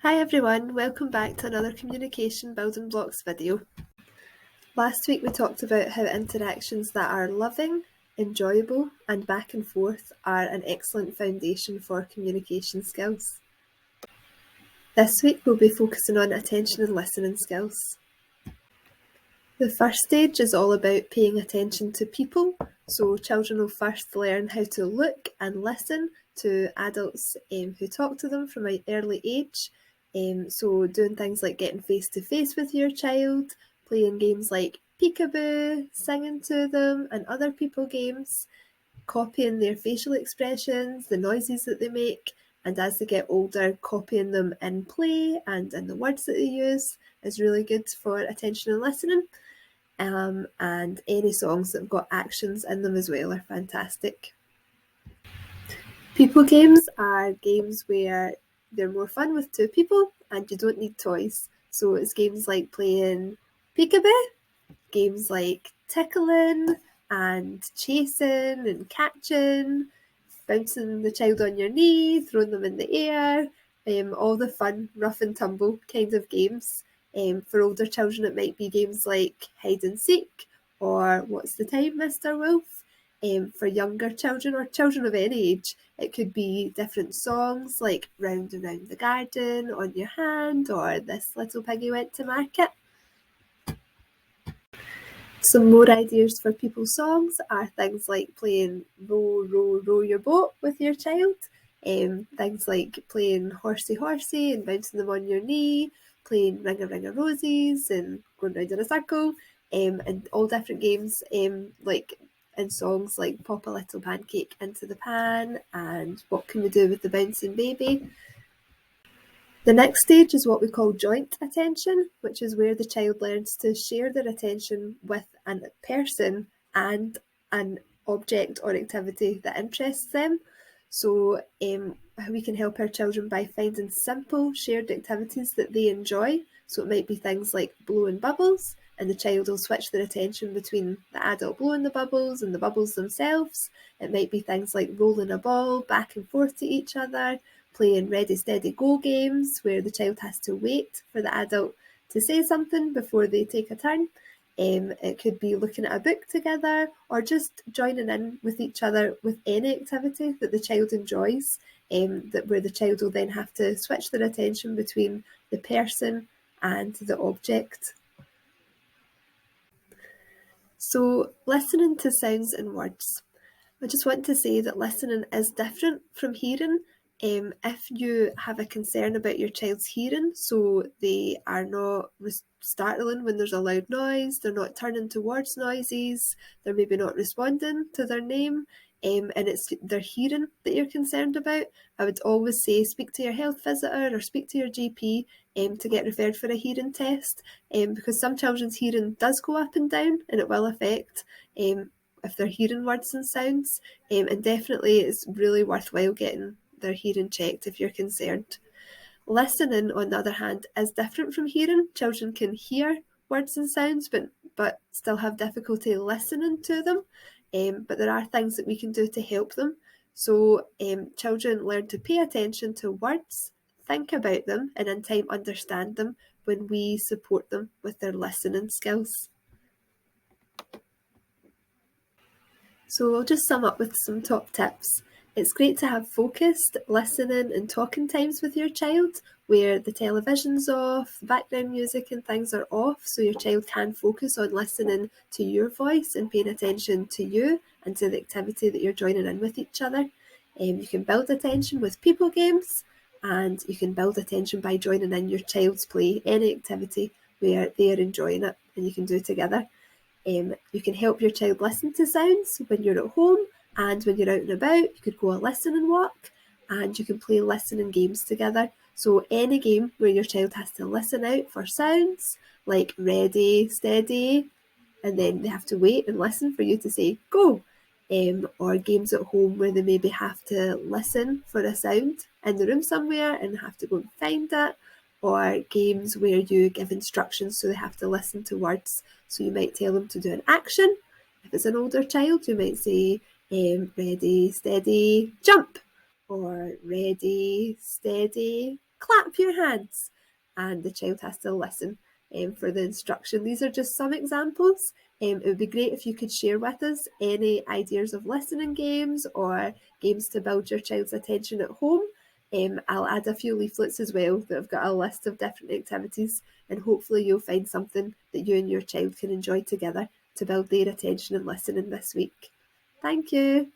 Hi everyone, welcome back to another Communication Building Blocks video. Last week we talked about how interactions that are loving, enjoyable and back and forth are an excellent foundation for communication skills. This week we'll be focusing on attention and listening skills. The first stage is all about paying attention to people, so children will first learn how to look and listen to adults who talk to them from an early age. So doing things like getting face to face with your child, playing games like peekaboo, singing to them and other people games, copying their facial expressions, the noises that they make, and as they get older, copying them in play and in the words that they use is really good for attention and listening. And any songs that have got actions in them as well are fantastic. People games are games where they're more fun with two people and you don't need toys. So it's games like playing peekaboo, games like tickling and chasing and catching, bouncing the child on your knee, throwing them in the air, all the fun rough and tumble kind of games. For older children it might be games like hide and seek or what's the time, Mr. Wolf? For younger children or children of any age, it could be different songs like Round and Round the Garden, On Your Hand, or This Little Piggy Went to Market. Some more ideas for people songs are things like playing Row, Row, Row Your Boat with your child, things like playing Horsey, Horsey and bouncing them on your knee, playing Ring a Ring a Roses and going round in a circle, and all different games like in songs like Pop a Little Pancake into the Pan and What Can We Do with the Bouncing Baby. The next stage is what we call joint attention, which is where the child learns to share their attention with a person and an object or activity that interests them. So we can help our children by finding simple shared activities that they enjoy. So it might be things like blowing bubbles, and the child will switch their attention between the adult blowing the bubbles and the bubbles themselves. It might be things like rolling a ball back and forth to each other, playing ready, steady, go games where the child has to wait for the adult to say something before they take a turn. It could be looking at a book together or just joining in with each other with any activity that the child enjoys, where the child will then have to switch their attention between the person and the object. So listening to sounds and words. I just want to say that listening is different from hearing. If you have a concern about your child's hearing, so they are not startling when there's a loud noise, they're not turning towards noises, they're maybe not responding to their name, and it's their hearing that you're concerned about, I would always say speak to your health visitor or speak to your GP to get referred for a hearing test, because some children's hearing does go up and down and it will affect if they're hearing words and sounds, and definitely it's really worthwhile getting their hearing checked if you're concerned. Listening, on the other hand, is different from hearing. Children can hear words and sounds but still have difficulty listening to them, but there are things that we can do to help them. So children learn to pay attention to words, think about them, and in time understand them when we support them with their listening skills. So I'll just sum up with some top tips. It's great to have focused listening and talking times with your child where the television's off, the background music and things are off, so your child can focus on listening to your voice and paying attention to you and to the activity that you're joining in with each other. You can build attention with people games, and you can build attention by joining in your child's play, any activity where they are enjoying it and you can do it together. You can help your child listen to sounds when you're at home and when you're out and about. You could go a listening walk and you can play listening games together. So any game where your child has to listen out for sounds like ready, steady, and then they have to wait and listen for you to say go. Or games at home where they maybe have to listen for a sound in the room somewhere and have to go and find it. Or games where you give instructions so they have to listen to words. So you might tell them to do an action. If it's an older child, you might say, ready, steady, jump. Or ready, steady, clap your hands, and the child has to listen for the instruction. These are just some examples. It would be great if you could share with us any ideas of listening games or games to build your child's attention at home. I'll add a few leaflets as well that have got a list of different activities, and hopefully you'll find something that you and your child can enjoy together to build their attention and listening this week. Thank you.